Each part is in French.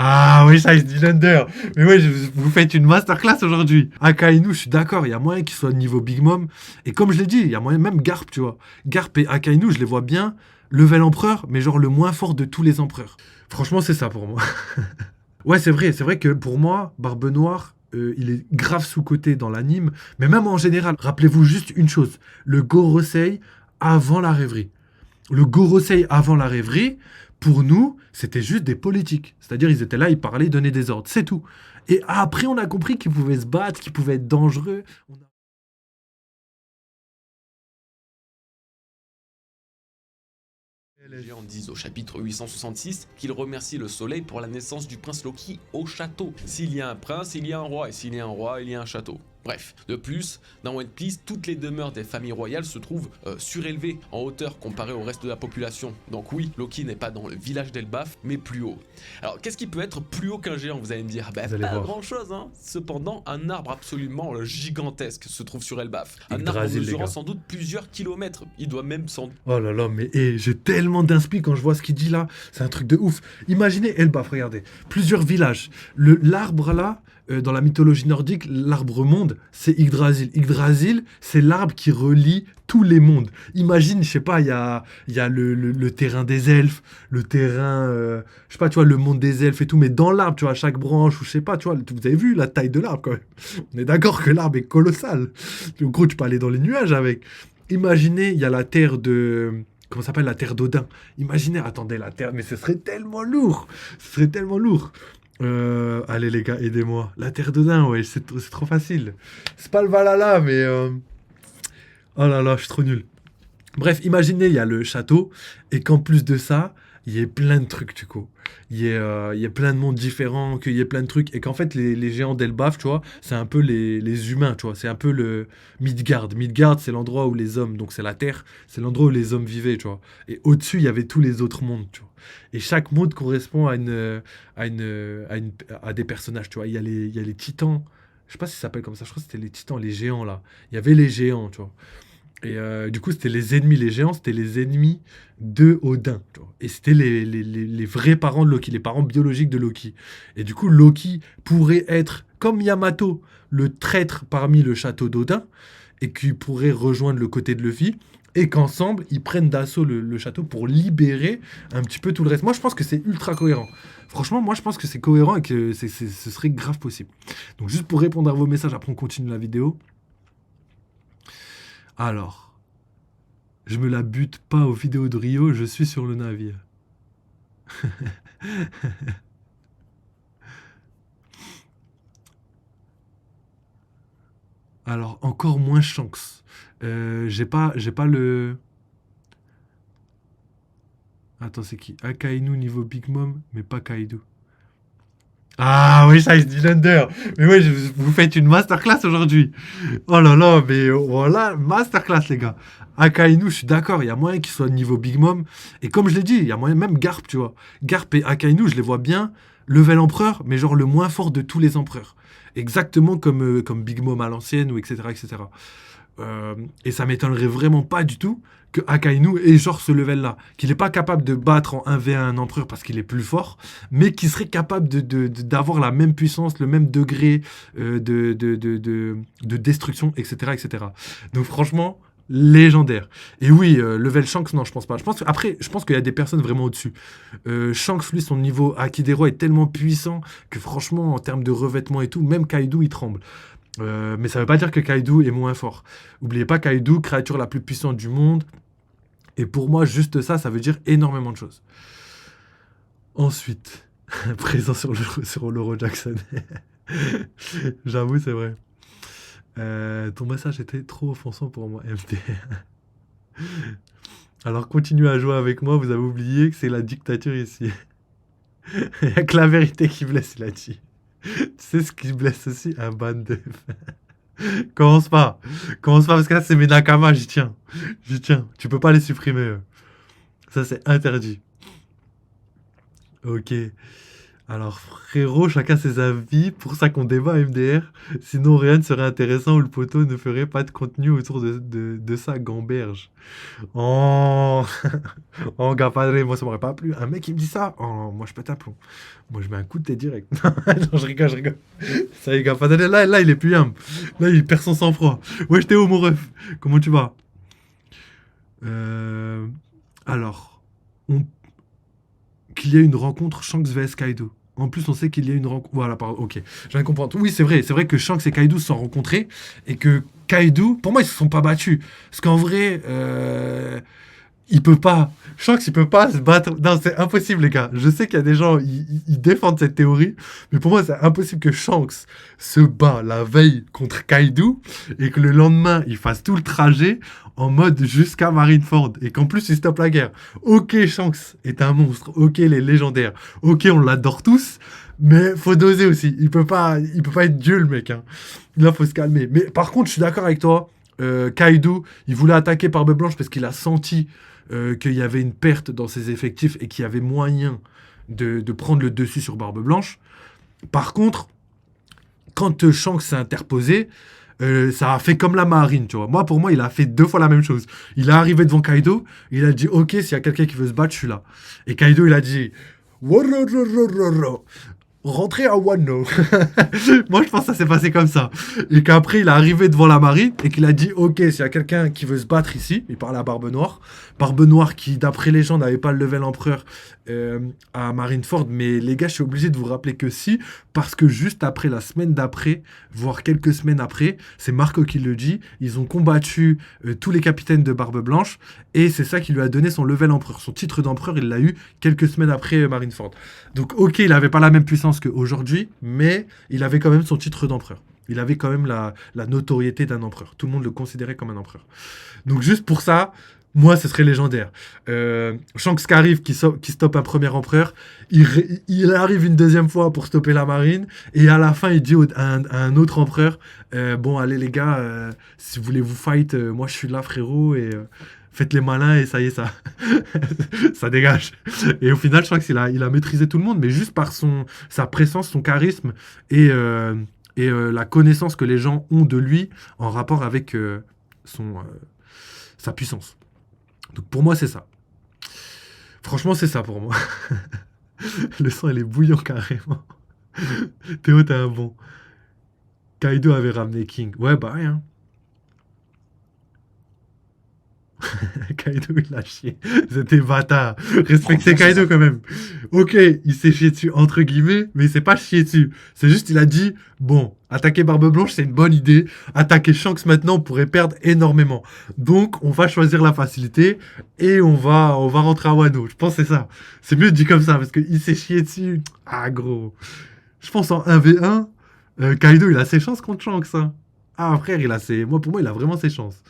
Ah oui, ça, dit l'Under. Mais ouais, vous faites une masterclass aujourd'hui. Akainu, je suis d'accord, il y a moyen qu'il soit niveau Big Mom. Et comme je l'ai dit, il y a moyen, même Garp, tu vois. Garp et Akainu, je les vois bien. Level empereur, mais genre le moins fort de tous les empereurs. Franchement, c'est ça pour moi. Ouais, c'est vrai que pour moi, Barbe Noire, il est grave sous-coté dans l'anime, mais même en général. Rappelez-vous juste une chose, le Gorosei avant la rêverie. Le Gorosei avant la rêverie, pour nous, c'était juste des politiques. C'est-à-dire, ils étaient là, ils parlaient, ils donnaient des ordres, c'est tout. Et après, on a compris qu'ils pouvaient se battre, qu'ils pouvaient être dangereux. Les géants disent au chapitre 866 qu'ils remercient le soleil pour la naissance du prince Loki au château. S'il y a un prince, il y a un roi, et s'il y a un roi, il y a un château. Bref, de plus, dans One Piece, toutes les demeures des familles royales se trouvent surélevées en hauteur comparé au reste de la population. Donc oui, Loki n'est pas dans le village d'Elbaf, mais plus haut. Alors qu'est-ce qui peut être plus haut qu'un géant, vous allez me dire? Bah, Vous allez pas voir. grand chose, hein. Cependant, un arbre absolument gigantesque se trouve sur Elbaf. Un arbre Yggdrasil, les mesurant gars. sans doute plusieurs kilomètres. Il doit même sans Oh là là, mais j'ai tellement d'inspi quand je vois ce qu'il dit là. C'est un truc de ouf. Imaginez Elbaf, regardez. Plusieurs villages. L'arbre là, dans la mythologie nordique, l'arbre monde, c'est Yggdrasil. Yggdrasil, c'est l'arbre qui relie tous les mondes. Imagine, je sais pas, il y a le terrain des elfes, le terrain, je sais pas, tu vois, le monde des elfes et tout, mais dans l'arbre, tu vois, chaque branche, ou je sais pas, tu vois, vous avez vu la taille de l'arbre quand même. On est d'accord que l'arbre est colossal. En gros, tu peux aller dans les nuages avec. Imaginez, il y a la terre de. Comment ça s'appelle la terre d'Odin? Imaginez, attendez, la terre. Mais ce serait tellement lourd! Ce serait tellement lourd! Allez, les gars, aidez-moi. La terre d'Odin, ouais, c'est trop facile. C'est pas le Valhalla, mais. Oh là là, je suis trop nul. Bref, imaginez, il y a le château, et qu'en plus de ça, il y ait plein de trucs, du coup. Il y ait plein de mondes différents, qu'il y ait plein de trucs, et qu'en fait, les géants d'Elbaf, tu vois, c'est un peu les humains, tu vois, c'est un peu le Midgard. Midgard, c'est l'endroit où les hommes, donc c'est la Terre, c'est l'endroit où les hommes vivaient, tu vois. Et au-dessus, il y avait tous les autres mondes, tu vois. Et chaque monde correspond à des personnages, tu vois. Il y a les titans, je sais pas si ça s'appelle comme ça, je crois que c'était les titans, les géants, là. Il y avait les géants, tu vois. Et du coup, c'était les ennemis, les géants, c'était les ennemis de Odin. Tu vois. Et c'était les vrais parents de Loki, les parents biologiques de Loki. Et du coup, Loki pourrait être, comme Yamato, le traître parmi le château d'Odin, et qui pourrait rejoindre le côté de Luffy, et qu'ensemble, ils prennent d'assaut le château pour libérer un petit peu tout le reste. Moi, je pense que c'est ultra cohérent. Franchement, moi, je pense que c'est cohérent et que ce serait grave possible. Donc, juste pour répondre à vos messages, après on continue la vidéo. Alors, je me la bute pas aux vidéos de Rio, je suis sur le navire. Alors, encore moins Shanks. J'ai pas le. Attends, c'est qui? Akainu niveau Big Mom, mais pas Kaido. Ah oui, ça, dit l'Under. Mais ouais, vous faites une masterclass aujourd'hui. Oh là là, mais voilà, masterclass, les gars. Akainu, je suis d'accord, il y a moyen qu'il soit niveau Big Mom. Et comme je l'ai dit, il y a moyen, même Garp, tu vois. Garp et Akainu, je les vois bien. Level empereur, mais genre le moins fort de tous les empereurs. Exactement comme Big Mom à l'ancienne, ou etc. etc. Et ça m'étonnerait vraiment pas du tout que Akainu ait genre ce level-là. Qu'il n'est pas capable de battre en 1v1 un empereur parce qu'il est plus fort, mais qui serait capable d'avoir la même puissance, le même degré de destruction, etc., etc. Donc franchement, légendaire. Et oui, level Shanks, non, je pense pas. Je pense qu'il y a des personnes vraiment au-dessus. Shanks, lui, son niveau Akidero est tellement puissant que franchement, en termes de revêtement et tout, même Kaido, il tremble. Mais ça veut pas dire que Kaido est moins fort. Oubliez pas Kaido, créature la plus puissante du monde. Et pour moi, juste ça, ça veut dire énormément de choses. Ensuite, présent sur l'Euro Jackson. J'avoue, c'est vrai. Ton message était trop offensant pour moi, MD. Alors continuez à jouer avec moi, vous avez oublié que c'est la dictature ici. Il n'y a que la vérité qui blesse, il a dit. Tu sais ce qui blesse aussi? Un ban de... Commence pas. Commence pas parce que là, c'est mes Nakama, j'y tiens. J'y tiens. Tu peux pas les supprimer. Ça, c'est interdit. Ok. Alors, frérot, chacun ses avis. Pour ça qu'on débat MDR. Sinon, rien ne serait intéressant ou le poteau ne ferait pas de contenu autour de sa gamberge. Oh, oh, gars, padré, moi, ça m'aurait pas plu. Un mec qui me dit ça, oh, moi, je pète un plomb. Moi, je mets un coup de tête direct. Non, je rigole, je rigole. Ça y est, gars, padré, là, il est plus humble. Là, il perd son sang-froid. Ouais, j'étais où, mon ref? Comment tu vas? Euh, alors, on qu'il y ait une rencontre Shanks vs Kaido. En plus, on sait qu'il y a une rencontre. Voilà, pardon, ok. Je viens de comprendre. Oui, c'est vrai que Shanks et Kaido se sont rencontrés et que Kaido, pour moi, ils se sont pas battus. Parce qu'en vrai, il peut pas. Shanks, il peut pas se battre. Non, c'est impossible, les gars. Je sais qu'il y a des gens, ils défendent cette théorie, mais pour moi, c'est impossible que Shanks se bat la veille contre Kaido et que le lendemain, il fasse tout le trajet en mode jusqu'à Marineford et qu'en plus, il stoppe la guerre. Ok, Shanks est un monstre. Ok, les légendaires. Ok, on l'adore tous. Mais faut doser aussi. Il peut pas être Dieu, le mec. Hein. Là, faut se calmer. Mais par contre, je suis d'accord avec toi. Kaido, il voulait attaquer Barbe Blanche parce qu'il a senti qu'il y avait une perte dans ses effectifs et qu'il y avait moyen de prendre le dessus sur Barbe Blanche. Par contre, quand Shanks s'est interposé, ça a fait comme la marine, tu vois. Moi, pour moi, il a fait 2 fois la même chose. Il est arrivé devant Kaido, il a dit, ok, s'il y a quelqu'un qui veut se battre, je suis là. Et Kaido, il a dit, rentrer à Wano. Moi, je pense que ça s'est passé comme ça. Et qu'après, il est arrivé devant la marine et qu'il a dit, ok, s'il y a quelqu'un qui veut se battre ici, il parle à Barbe Noire. Barbe Noire qui, d'après les gens, n'avait pas le level empereur à Marineford. Mais les gars, je suis obligé de vous rappeler que si, parce que juste après, la semaine d'après, voire quelques semaines après, c'est Marco qui le dit, ils ont combattu tous les capitaines de Barbe Blanche et c'est ça qui lui a donné son level empereur. Son titre d'empereur, il l'a eu quelques semaines après Marineford. Donc, ok, il n'avait pas la même puissance qu'aujourd'hui, mais il avait quand même son titre d'empereur. Il avait quand même la notoriété d'un empereur. Tout le monde le considérait comme un empereur. Donc, juste pour ça, moi, ce serait légendaire. Shanks qui arrive, qui stoppe un premier empereur, il arrive une deuxième fois pour stopper la marine, et à la fin, il dit à un autre empereur, bon, allez les gars, si vous voulez vous fight, moi je suis là, frérot, et faites les malins, et ça y est, ça, ça dégage. Et au final, je crois qu'il a maîtrisé tout le monde, mais juste par sa présence, son charisme, et la connaissance que les gens ont de lui en rapport avec sa puissance. Donc pour moi, c'est ça. Franchement, c'est ça pour moi. Le sang, il est bouillant carrément. Théo, t'es un bon. Kaido avait ramené King. Ouais, bah rien. Kaido, il a chié. C'était bâtard. Respectez Kaido quand même. Ok, il s'est chié dessus, entre guillemets, mais il s'est pas chié dessus. C'est juste, il a dit, bon, attaquer Barbe Blanche, c'est une bonne idée. Attaquer Shanks maintenant, on pourrait perdre énormément. Donc, on va choisir la facilité et on va rentrer à Wano. Je pense que c'est ça. C'est mieux dit comme ça, parce qu'il s'est chié dessus. Ah, gros. Je pense en 1v1, Kaido, il a ses chances contre Shanks. Hein. Ah, frère, pour moi, il a vraiment ses chances.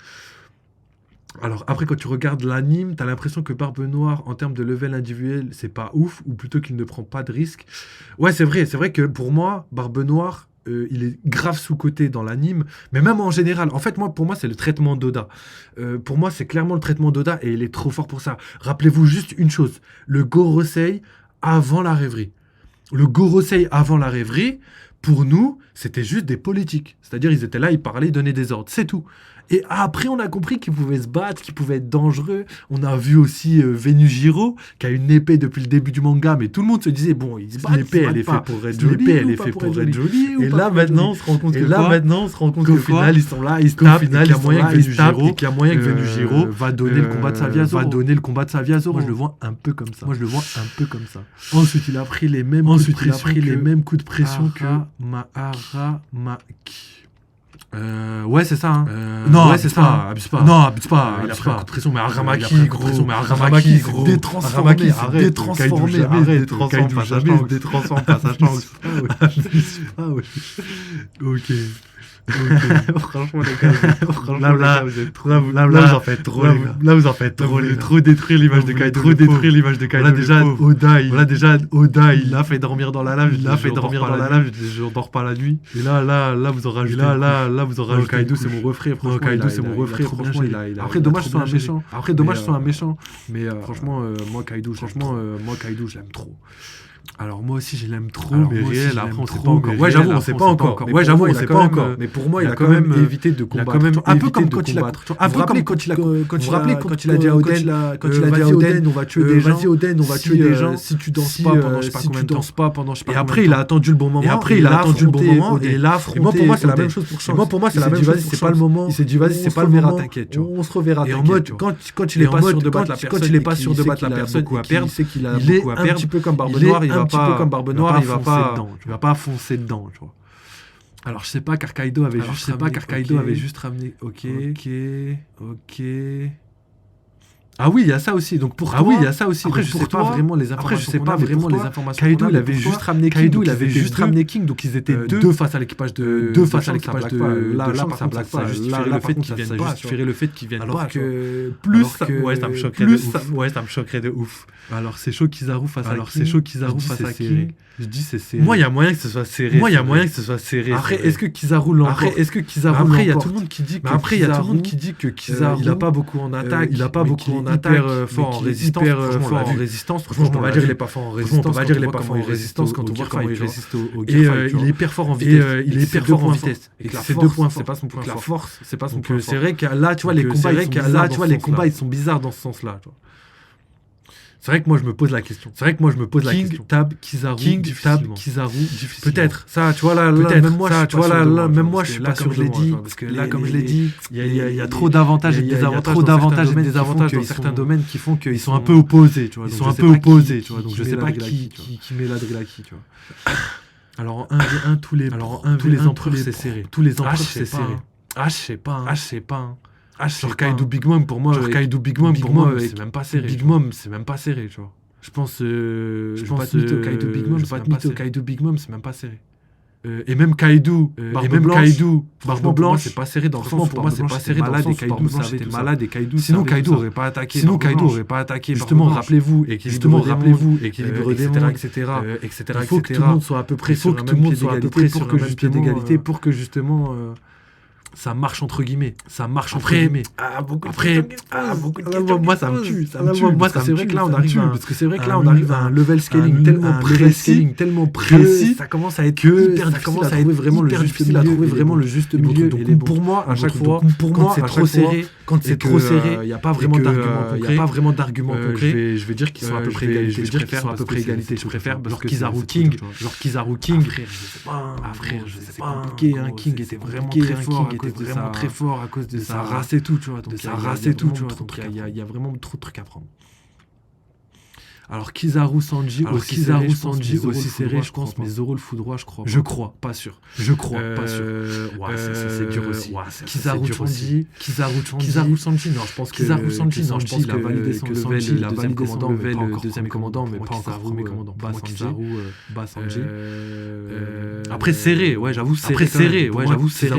Alors après, quand tu regardes l'anime, t'as l'impression que Barbe Noire, en termes de level individuel, c'est pas ouf, ou plutôt qu'il ne prend pas de risques. Ouais, c'est vrai que pour moi, Barbe Noire, il est grave sous-coté dans l'anime, mais même en général. En fait, pour moi, c'est le traitement d'Oda. Pour moi, c'est clairement le traitement d'Oda, et il est trop fort pour ça. Rappelez-vous juste une chose, le Gorosei avant la rêverie. Le Gorosei avant la rêverie, pour nous, c'était juste des politiques. C'est-à-dire, ils étaient là, ils parlaient, ils donnaient des ordres, c'est tout. Et après, on a compris qu'ils pouvaient se battre, qu'ils pouvaient être dangereux. On a vu aussi Venujiro, qui a une épée depuis le début du manga, mais tout le monde se disait, bon, l'épée, elle est faite pour être jolie. Elle est faite pour être jolie. Et là, maintenant, on se rend compte qu'au final, ils sont là, ils se tapent, et qu'il y a moyen que Venujiro va donner le combat de sa vie à Zoro. Moi, je le vois un peu comme ça. Ensuite, il a pris les mêmes coups de pression que Aramaki. Ouais, c'est ça. Hein. Non, ouais, c'est ça. Abuse pas. Non, abuse pas. Il a pris un coup de pression, mais Aramaki, gros. Aramaki, s'est détransformé. Arrête. Détransforme pas sa chance. Ok. Franchement, les gars, là, vous en faites trop, les gars. Là, vous en faites trop, les gars. Trop détruire l'image de Kaido. Là, déjà, Oda, il l'a fait dormir dans la lave. Je dors pas la nuit. Et là, vous en rajoutez. Là, vous en rajoutez. Kaido, c'est mon refrain. Franchement, après, dommage, que ce soit un méchant. Mais franchement, moi, Kaido, je l'aime trop. Alors moi aussi je l'aime trop, Alors, mais moi aussi, réel, je après l'aime on sait trop, pas encore. mais Ouais, réel, j'avoue, on après, sait on pas sait encore. pas encore. Ouais, j'avoue, on Mais sait pour pas moi, il a quand encore. même, Mais pour moi, il il a a quand quand même même, évité de combattre. un peu comme quand il a un peu comme quand il a dit à Oden, on va tuer des gens. Vas-y Oden, on va tuer des gens. Si tu danses Si, pas pendant je sais pas si combien tu de temps. danses pas pendant je sais pas Et combien après, de il a temps. attendu le bon moment. Et après, il a attendu le bon moment. Et il a affronté. Et moi, pour moi, c'est la Oden. même chose pour Shanks. Et moi, pour moi, c'est Il la s'est même dit, chose vas-y, pour c'est pas le Shanks. moment. Il s'est dit, vas-y, On c'est se pas le moment, reverra, t'inquiète, tu vois. On se reverra, Et en t'inquiète, mode, tu vois. quand il est pas sûr de battre la Quand personne, il est pas sûr de battre la il a personne, beaucoup à et qu'il perdre, sait qu'il a il est beaucoup à un perdre, petit peu comme Barbe il est Noire, il un va petit peu comme pas, Barbe Noire, il va foncer pas, dedans. il va pas foncer dedans, tu vois. Alors je sais pas, car Kaido avait juste ramené. Ok. Ah oui, il y a ça aussi. Donc pour toi, Après, je sais pas vraiment les informations. Kaido, il avait juste ramené King, donc ils étaient deux face à l'équipage de Là, par contre, ça justifierait le fait qu'ils viennent pas. Le fait qu'ils viennent pas. Ouais, ça me choquerait de ouf. Alors c'est chaud Kizaru face à King. Je dis c'est serré. Moi, il y a moyen que ce soit serré. Après, est-ce que Kizaru l'emporte? Après, il y a tout le monde qui dit que Kizaru, il a pas beaucoup en attaque, il a pas beaucoup en attaque, hyper fort en résistance. Franchement, on va dire il est pas fort en résistance quand on voit comment il résiste au Gearfight. Il est hyper fort en vitesse. Et c'est deux points forts. C'est pas son point fort. La force, c'est pas son Donc point fort. c'est vrai que là, tu vois, les combats, ils sont bizarres dans ce sens-là. C'est vrai que moi je me pose la question. King tab Kizaru. Peut-être. Ça, tu vois là, même moi je suis pas sûr de le dire parce que là, comme je l'ai dit, il y a trop d'avantages et de désavantages dans certains domaines qui font qu'ils sont un peu opposés, tu vois. Donc je sais pas qui met la drill à qui, tu vois. Alors en 1v1 tous les empereurs c'est serré. C'est serré. Je sais pas. Sur Kaido Big Mom, pour moi, c'est même pas serré. Big Mom, c'est même pas serré, tu vois. Je pense Kaido Big Mom, c'est même pas serré. Et même Kaido, Barbe Blanche, c'est pas serré dans le sens. Pour moi, c'est pas serré dans le sens. Kaido savait malade et Kaido. Sinon, Kaido aurait pas attaqué. Justement, rappelez-vous, équilibre démon, etc. Il faut que tout le monde soit à peu près sur un même pied d'égalité pour que justement ça marche entre guillemets. Moi ça me tue. C'est vrai que là on arrive à un level scaling tellement précis. Ça commence à être hyper difficile à trouver vraiment le juste milieu. Donc pour moi à chaque fois, quand c'est trop serré, il n'y a pas vraiment d'argument concret. Je vais dire qu'ils sont à peu près égalité. Je préfère parce que Kizaru King. Frère, je sais pas. C'est compliqué. King était vraiment très fort à cause de sa race et tout, tu vois. Donc il y a vraiment trop de trucs à prendre. Alors Kizaru Sanji aussi serré, je pense, mais Zoro le foudroie, je crois pas. C'est dur aussi. Kizaru Sanji, non, je pense que Sanji il a validé son level, deuxième commandant, mais pas encore premier commandant. Bas Sanji. Après serré, j'avoue serré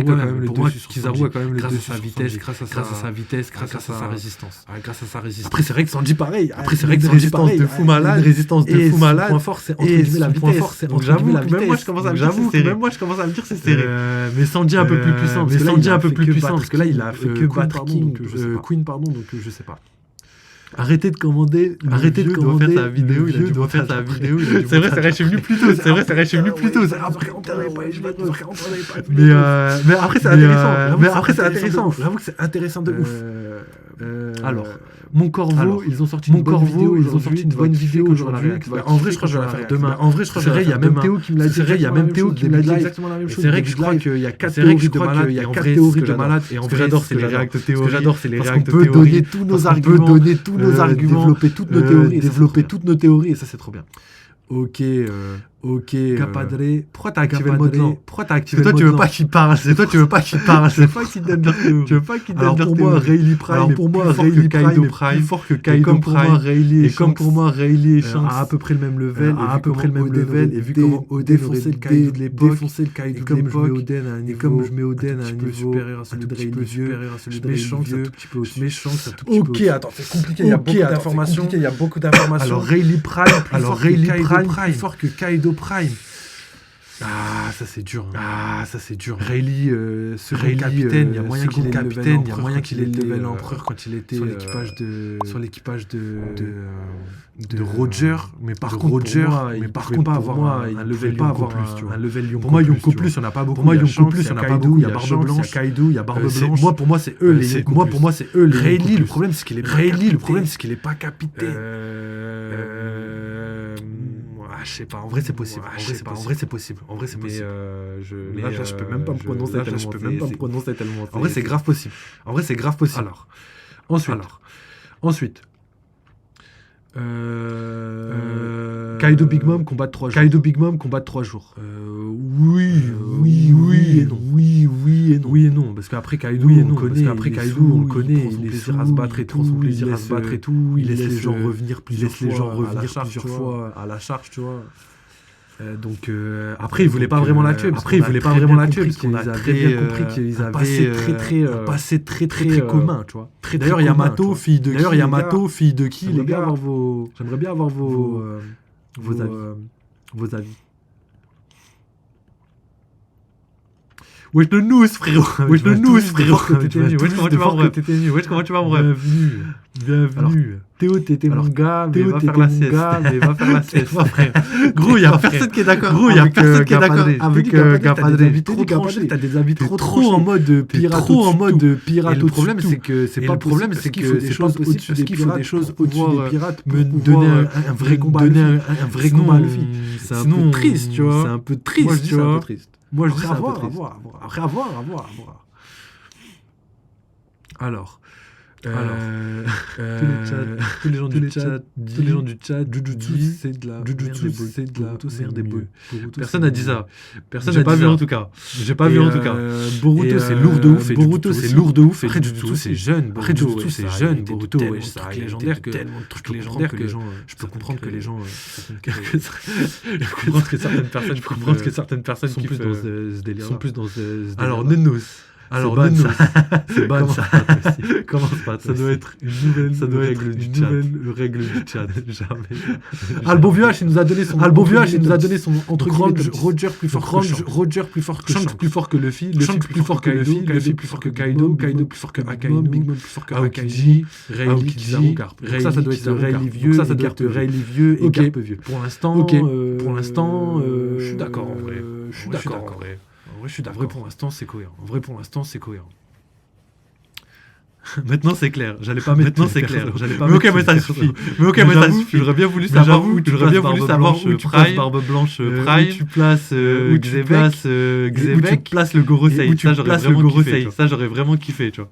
quand même. Pour moi, Kizaru a quand même le dessus grâce à sa vitesse, grâce à sa résistance. Après c'est vrai que Sanji pareil. Résistance de fou malade. Son point fort, c'est entre guillemets la vitesse. Donc j'avoue, même moi je commence à me dire c'est serré. Mais Sanji un peu plus puissant. Parce que là il a fait que battre Queen, pardon, donc je sais pas. Arrêtez de commander. Il doit faire sa vidéo. C'est vrai, je suis venu plus tôt. Mais après, c'est intéressant. J'avoue que c'est intéressant de ouf. Alors, Mon Corvo, ils ont sorti une bonne vidéo aujourd'hui. En vrai, je crois que je vais la faire demain. C'est vrai, il y a même Théo qui me l'a dit. Exactement la même chose. C'est vrai que je crois qu'il y a 4 théories de malade. Et en vrai, ce que j'adore, c'est les réacts de théorie. On peut donner tous nos arguments, développer toutes nos théories. Et ça, c'est trop bien. Ok. Capadré. Pourquoi t'as activé le mode lent? C'est toi, tu veux pas qu'il parle. C'est toi qui te donne leur théorie. Tu veux pas qu'il te donne leur théorie. Alors pour moi, Rayleigh Prime est plus fort que Kaido Prime. Et comme pour moi, Rayleigh et Shanks a à peu près le même level. Et vu comment Oden défonçait le Kaido de l'époque. Et comme je mets Oden à un niveau supérieur à celui de Rayleigh vieux. Je mets Shanks un tout petit peu au-dessus. Ok, attends, c'est compliqué. Il y a beaucoup d'informations. Alors Rayleigh Prime plus fort que Kaido Prime. Ah, ça c'est dur. Rayleigh, Second capitaine, il y a moyen qu'il ait le level level empereur quand il était sur l'équipage de Roger, mais par contre Roger, il pouvait pas avoir un level Yonko plus, tu vois. un level Yonko Pour moi Yonko tu vois. plus, on n'a pas beaucoup. Pour moi, Il y a Yonko Shanks, plus, il y on n'a a pas Kaido, beaucoup. il y a Shanks, Barbe il y a Blanche, Kaido, il y a Barbe Blanche. Moi, pour moi, c'est eux les Yonko Moi, plus. pour moi, c'est eux les Rayleigh, Yonko le plus. problème, c'est qu'il est pas Rayleigh, capité. le problème, c'est qu'il est pas capité. Je sais pas, en vrai c'est possible. En vrai c'est possible. Là, je peux même pas me prononcer tellement. En vrai c'est grave possible. Alors, ensuite. Kaido Big Mom combat de 3 jours. Oui et non. Parce qu'après Kaido, on le connaît. Il laisse se battre et tout. Il laisse les gens revenir plusieurs fois à la charge, tu vois. Donc après il voulait pas vraiment la tuer parce qu'on a très bien compris qu'ils avaient un passé très commun, tu vois. D'ailleurs Yamato, fille de qui les gars, j'aimerais bien avoir vos avis. Wesh le nous frérot. Wesh comment tu vas mon rêve. Bienvenue. Théo, t'étais mon gars, mais va faire la sieste. Gros, il y a personne qui est d'accord. Avec Gapadré. T'as des avis trop en mode pirate. Le problème, c'est que c'est pas possible parce qu'il faut des choses au-dessus des pirates. Me donner un vrai combat à Luffy. C'est un peu triste, tu vois. Moi, je dis c'est un peu triste. Après, à voir. Alors, tous les gens du chat, Jujutsu, c'est de la merde des boules. Personne n'a dit ça. J'ai pas vu en tout cas. Boruto, c'est lourd de ouf. Après, Jujutsu, c'est jeune. Boruto, c'est légendaire que les gens. Je peux comprendre que les gens. Je comprends que certaines personnes sont plus dans ce délire. Alors, Nenous. C'est ban ça. Commence pas. Ça doit être une nouvelle règle du chat. Jamais. Albon Vieux, il nous a donné son entre Roger plus fort que Shanks, plus fort que Luffy, plus fort que Luffy, Luffy plus fort que Kaido, plus fort que Akainu, Big Mom plus fort que Aokiji, Rayleigh, Kizaru, Garp. Ça doit être Rayleigh vieux et Garp vieux. Pour l'instant, je suis d'accord en vrai. Pour l'instant, c'est cohérent. Maintenant c'est clair. J'allais pas mettre. Mais ok, mais ça suffit. J'aurais bien voulu savoir où tu places Barbe Blanche Prime, où tu places Xebec, où tu places le Gorosei. Ça j'aurais vraiment kiffé, tu vois.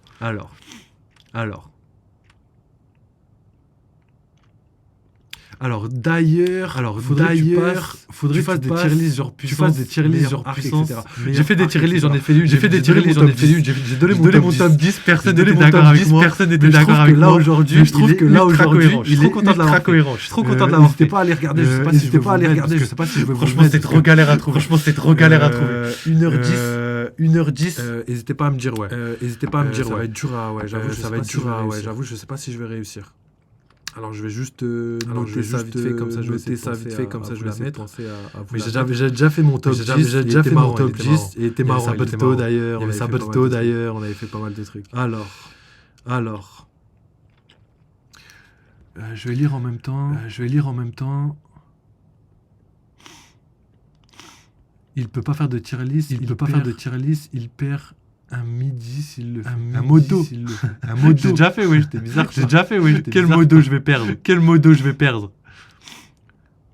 Alors d'ailleurs, faudrait que tu fasses des tier lists genre puissance, etc. J'ai fait des tier lists, j'en ai fait une, j'ai donné mon top 10, personne n'était d'accord avec moi. Là aujourd'hui, je trouve que là aujourd'hui, il est ultra cohérent. Je suis trop content de l'avoir fait. N'hésitez pas à aller regarder, je sais pas si je vais vous le mettre, je sais pas si je vais vous le mettre. Franchement, c'est trop galère à trouver. 1h10. N'hésitez pas à me dire ça va être dur j'avoue, je sais pas si je vais réussir. Alors je vais juste noter ça vite fait comme ça, je vais la mettre. Mais j'ai déjà fait mon top 10, et il était marrant. Sabato d'ailleurs, on avait fait pas mal de trucs. Alors. Je vais lire en même temps. Il peut pas faire de tier list, il perd un midi s'il le fait. Un modo. J'ai déjà fait, oui, j'étais bizarre. Quel modo je vais perdre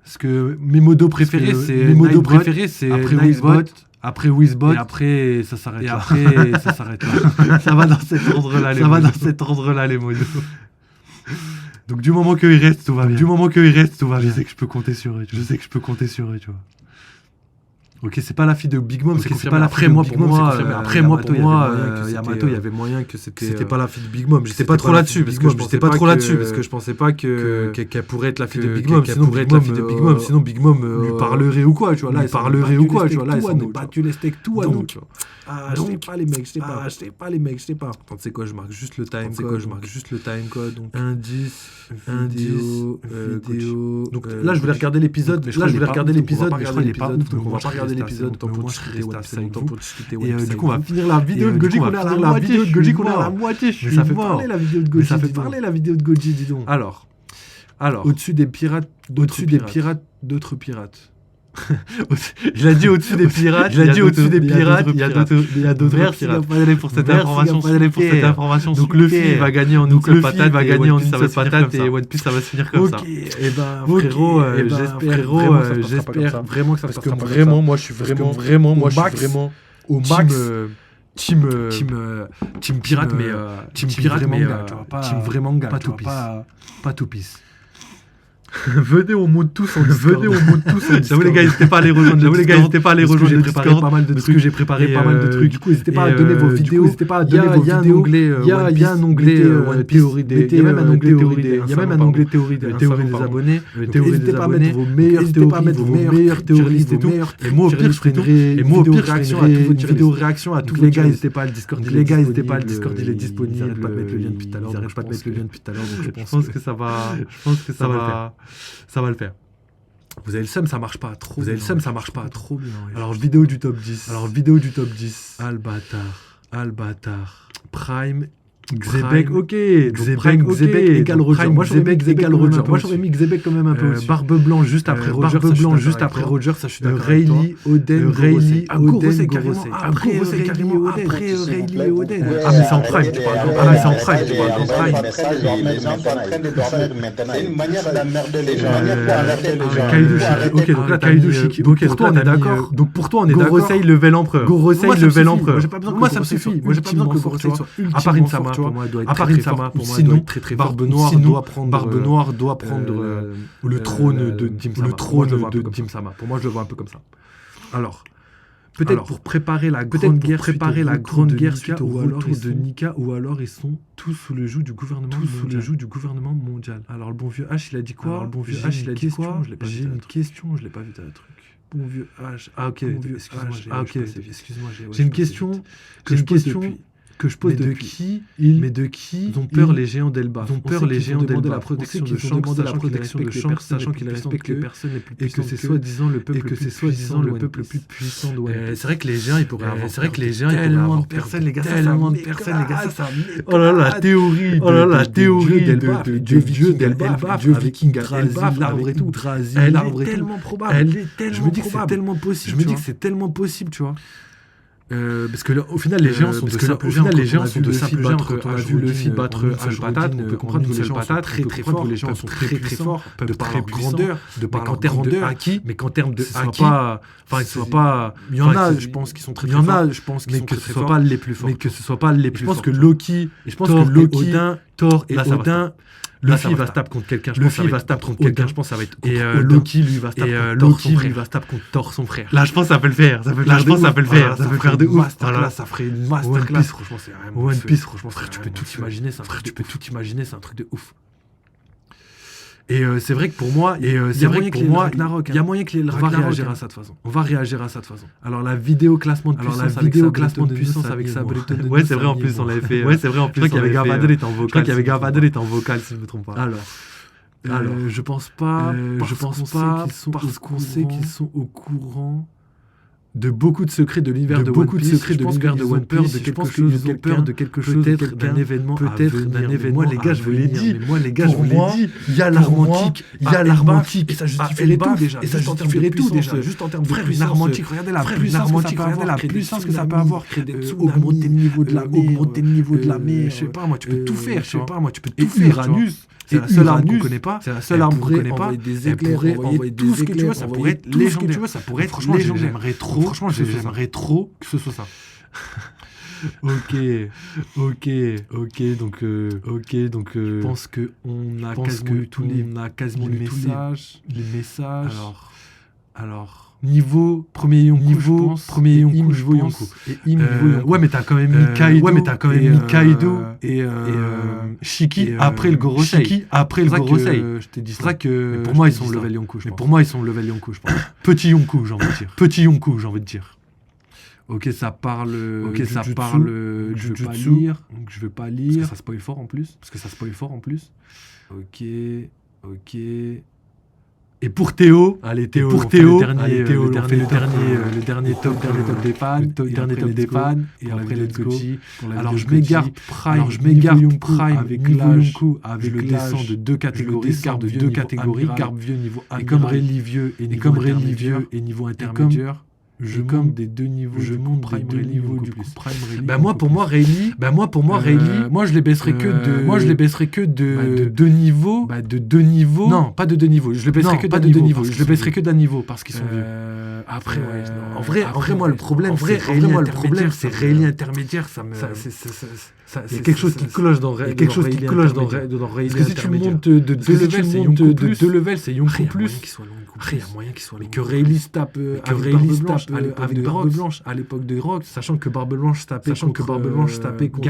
Parce que mes modos préférés, c'est après Wizbot, et après ça s'arrête là. Ça va dans cet ordre-là, les modos. Donc du moment qu'il reste, tout va bien. Je sais que je peux compter sur eux, tu vois. Ok, c'est pas la fille de Big Mom, c'est pas la fille de Big Mom. Après moi, pour moi, Yamato, il y avait moyen que c'était pas la fille de Big Mom. J'étais pas trop là-dessus parce que je pensais pas qu'elle pourrait être la fille de Big Mom. Sinon Big Mom lui parlerait ou quoi, tu vois. Là, il s'en est battu les steaks tout à nous, tu vois. Je sais pas les mecs, je sais pas. Attends, tu sais quoi, je marque juste le time code. Donc indice, vidéo. Donc là, je voulais regarder l'épisode, mais je crois qu'il est pas ouf, donc on va pas regarder regardé l'épisode, au moins je serais resté assez longtemps pour discuter One Piece. Et du coup, on va finir la vidéo de Goji, on est à la moitié, je suis ça fait parler la vidéo de Goji, ça fait parler la vidéo de Goji, dis donc. Alors, au-dessus des pirates, d'autres pirates. Il a dit au-dessus des pirates. Il y a d'autres pirates. Il n'a pas allé pour cette information. Donc Luffy va gagner en une seule patate et One Piece ça va se finir comme ça. Et ben frérot, j'espère vraiment que ça se passera comme ça. Vraiment, moi je suis vraiment au max. Team pirate, mais team manga, tu vois, pas team vraiment manga, pas Two Piece. Venez au monde tous en Discord. J'avoue les gars, n'hésitez pas à les rejoindre. J'ai préparé pas mal de trucs. Du coup, n'hésitez pas à donner vos vidéos. Il y a un onglet One Piece. Il y a même un onglet théorie des abonnés. N'hésitez pas à mettre vos meilleures théories, vos meilleures. Et moi au pire, je ferai une vidéo réaction à tous les gars. N'hésitez pas à le Discord. Il est disponible. Ils n'arrêtent pas de mettre le lien depuis tout à l'heure. Je pense que ça va le faire. Vous avez le seum, ça marche pas trop bien. Alors, vidéo du top 10. Albatar. Prime. Xebec, ok. Xebec égale Roger. Moi, j'aurais mis Xebec quand même un peu au-dessus. Barbe Blanche juste après Roger. Ça, je suis d'accord. Rayleigh, Oden, Gorosei. Gorosei, carrément. Après Rayleigh et Oden. Ah, mais c'est en prime, tu parles. C'est en prime. C'est une manière d'emmerder les gens. Kaido Shiki. Ok, donc là, Kaido Shiki. Donc, pour toi, on est d'accord. Gorosei level empereur. Moi, ça me suffit. Moi, j'ai pas besoin que Gorosei soit ultimement fort. Pour moi, doit être très fort. Barbe Noire doit prendre le trône de Dim Sama. Pour moi, je le vois un peu comme ça. Alors, peut-être pour préparer la grande guerre suite au retour de Nika, ou alors ils sont tous sous le joug du gouvernement mondial. Alors le bon vieux H, il a dit quoi? J'ai une question, je l'ai pas vu dans le truc. Bon vieux H. Ah ok. Excuse-moi. J'ai une question que je pose depuis. Mais de qui ont peur les géants d'Elbaf? Ont peur les géants d'Elbaf. La protection de Shanks, sachant qu'ils respectent les personnes les plus puissantes, et que c'est soi-disant le peuple le plus puissant de One Piece. C'est vrai que les géants, ils pourraient avoir tellement de personnes, les gars. Ça oh là là, la théorie du vieux d'Elbaf, du viking Elbaf, l'arbre et tout. Elle est tellement probable. Je me dis que c'est tellement possible, tu vois. Parce que au final les géants sont de simples géants. Quand on a vu Luffy battre Patate, on peut comprendre que les géants sont très très forts. Les géants sont très très forts de par leur grandeur, de par leur grandeur acquis, mais qu'en termes de acquis, il y en a, je pense, qui sont très forts. Mais que ce soit pas les plus forts. Je pense que Loki, Thor et Odin. Luffy va se taper contre quelqu'un, je pense que ça va être et Loki lui va se taper contre Thor son frère. Là je pense que ça peut le faire. Ça peut faire de ouf. Là ça ferait une masterclass. Franchement c'est vraiment One Piece, franchement frère, tu peux tout imaginer, c'est un truc de ouf. Et c'est vrai que pour moi, il y a moyen que les Ragnarok réagir à ça de toute façon. On va réagir à ça de toute façon. Alors la vidéo classement de puissance avec Sableton. Ouais, c'est vrai en plus on l'avait fait. Ouais, c'est vrai en plus. Je crois qu'il y avait Gavadel était en vocal si je me trompe pas. Alors je pense pas parce qu'on sait qu'ils sont au courant de beaucoup de secrets de l'univers de One Piece, de quelque chose, peut-être d'un événement. Moi les gars, je vous l'ai dit. Il y a l'armantique, et ça justifierait tout déjà. Juste en termes de puissance. L'armantique, regardez la puissance que ça peut avoir. Augmenter le niveau de la mer. Je sais pas, moi tu peux tout faire. Uranus. C'est la seule arme qu'on connaît pas. Envoyer des éclairs, envoyer tout ce que tu veux, ça pourrait être légendaire. Franchement, j'aimerais trop que ce soit ça. Ok. Donc, je pense que on a quasiment eu tous les messages. Alors. Niveau premier Yonkou, ouais, mais t'as quand même mis Kaido, et Shiki après le Gorosei. Je t'ai dit ça. Que pour moi ils sont level Yonkou, je pense. Petit Yonkou, j'ai envie de dire. Ok, ça parle Jujutsu, donc je veux pas lire. Parce que ça spoil fort en plus. Ok. Et pour Théo, allez Théo, pour Théo, le dernier top des fans, et après let's go. Alors je m'égare Prime avec l'âge, je le descends de 2 catégories, Garbe vieux niveau amiral, et comme Rayleigh vieux et niveau intermédiaire. Je monte des 2 niveaux, Prime Rayleigh du coup. Moi pour moi Rayleigh, moi je les baisserai que de 2 niveaux, de 2 niveaux. Non, pas de 2 niveaux, je les baisserai que de 2 niveaux, je les baisserai que d'un niveau parce qu'ils sont vieux. Après ouais, moi le problème c'est Rayleigh intermédiaire, ça me il y a quelque chose qui cloche dans Rayleigh. Parce que si tu montes de 2 levels, c'est Yonko plus. Après, il y a moyen qu'il soit long. Mais que Rayleigh se tape avec Barbe Blanche à l'époque de Rock, sachant que Barbe Blanche se tapait contre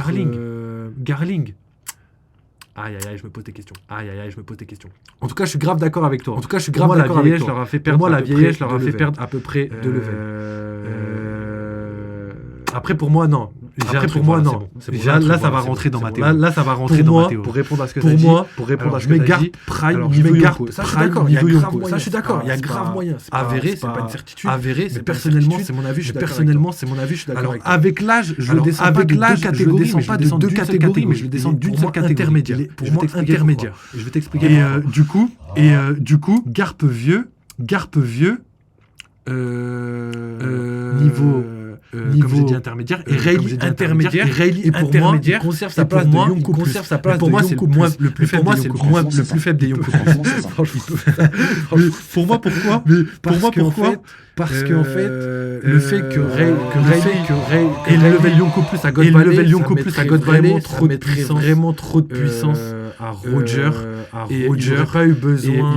Garling. Aïe, je me pose des questions. En tout cas, je suis grave d'accord avec toi. Moi, la vieillesse leur a fait perdre à peu près 2 levels. Après, pour moi, non. Là, ça va rentrer dans ma théorie. Là, ça va rentrer dans ma théorie. Pour répondre à ce que tu as dit. Je m'égare Prime, niveau Yonko. Ça, je suis d'accord. Il y a grave moyen. Avéré, c'est pas une certitude. Mais personnellement, c'est mon avis. Je suis d'accord. Alors, avec l'âge, je le descends pas de 2 catégories, mais je le descends d'une seule catégorie. Pour moi, intermédiaire. Je vais t'expliquer. Et du coup, Garpe vieux, niveau comme j'ai dit intermédiaire, et Rayleigh intermédiaire, et pour moi il conserve sa place de Yonko plus. Pour moi c'est le plus faible des Yonko plus. Pour moi pourquoi parce qu'en fait le fait que Rayleigh et le level Yonko plus à God Valley vraiment trop de puissance à Roger, et il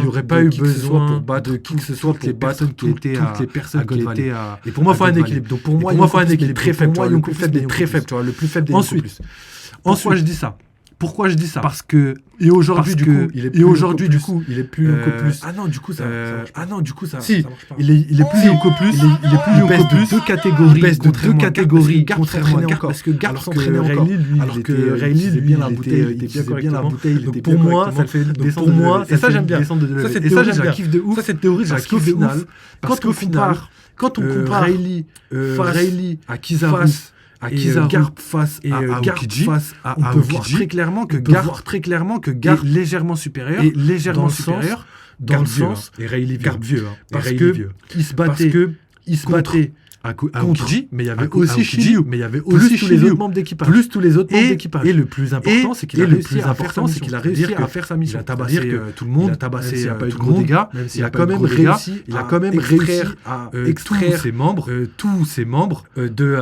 n'aurait pas eu besoin pour battre qui que ce soit pour battre toutes les personnes qui étaient à. Et pour moi il faut un équilibre. Donc pour moi il faut un équilibre très faible. Pour moi Yonko plus est très faible, tu vois, le plus faible des Yonko plus. Pourquoi je dis ça parce que aujourd'hui du coup il est plus Yonko plus. Ça marche pas. Si, il est plus Yonko plus, il baisse de 2 catégories, contrairement à Garpe, parce que Garpe s'entraînait encore, alors que Rayleigh il était bien la bouteille, donc pour moi ça fait descendre. Pour moi, et ça j'aime bien. Ça je la kiffe de ouf. Ça cette théorie je la kiffe de ouf parce qu'au final quand on compare Rayleigh à Kizaru, Garpe face à Aokiji, on peut voir très clairement que Garpe est légèrement supérieur, dans le sens et Rayleigh Garpe vieux, parce que il se battait à Aokiji, mais il y avait aussi Shiryu, plus tous les autres membres d'équipage, et le plus important c'est qu'il a réussi à faire sa mission, il a tabassé tout le monde, il n'y a pas eu de gros dégâts, même s'il a quand même réussi à extraire tous ses membres de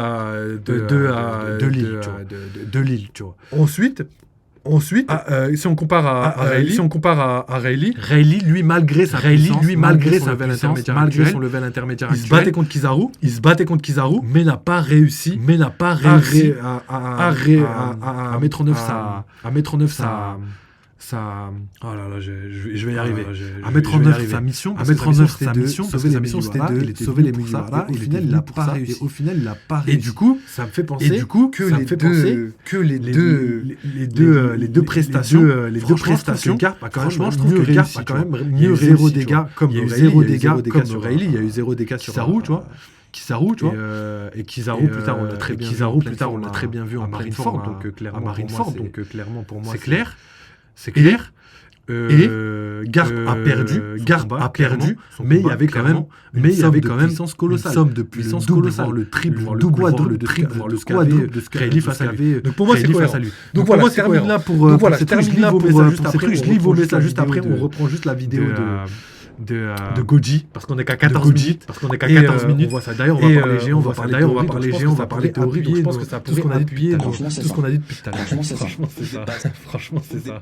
l'île, tu vois. Ensuite, si on compare à Rayleigh, lui malgré sa puissance, malgré son level intermédiaire, il se battait contre Kizaru, mais n'a pas réussi à mettre en œuvre oh là là, je vais y arriver. À mettre en œuvre sa mission, sauver les Mugiwara, et au final il l'a pas réussi. Et du coup, ça me fait penser que les deux prestations, franchement, je trouve que Garpe a quand même mieux réussi. Zéro dégâts comme Rayleigh, il y a eu 0 dégâts sur Kizaru, tu vois. Et Kizaru plus tard on l'a très bien vu en Marineford, donc clairement pour moi c'est clair. Garpe a perdu, mais il y avait quand même une somme de puissance colossale, le triple, voire le quadruple de ce que Rayleigh face à lui. Donc pour moi c'est cohérent. Donc voilà, c'est terminé là pour ces trucs. Je lis vos messages juste après. On reprend juste la vidéo de Goji, parce qu'on est qu'à 14 minutes. On voit ça. D'ailleurs, on va parler géant, on va parler théorie. Donc je pense que ça pourrait appuyer tout ce qu'on a dit depuis tout à l'heure. Franchement, c'est ça. Franchement, c'est ça.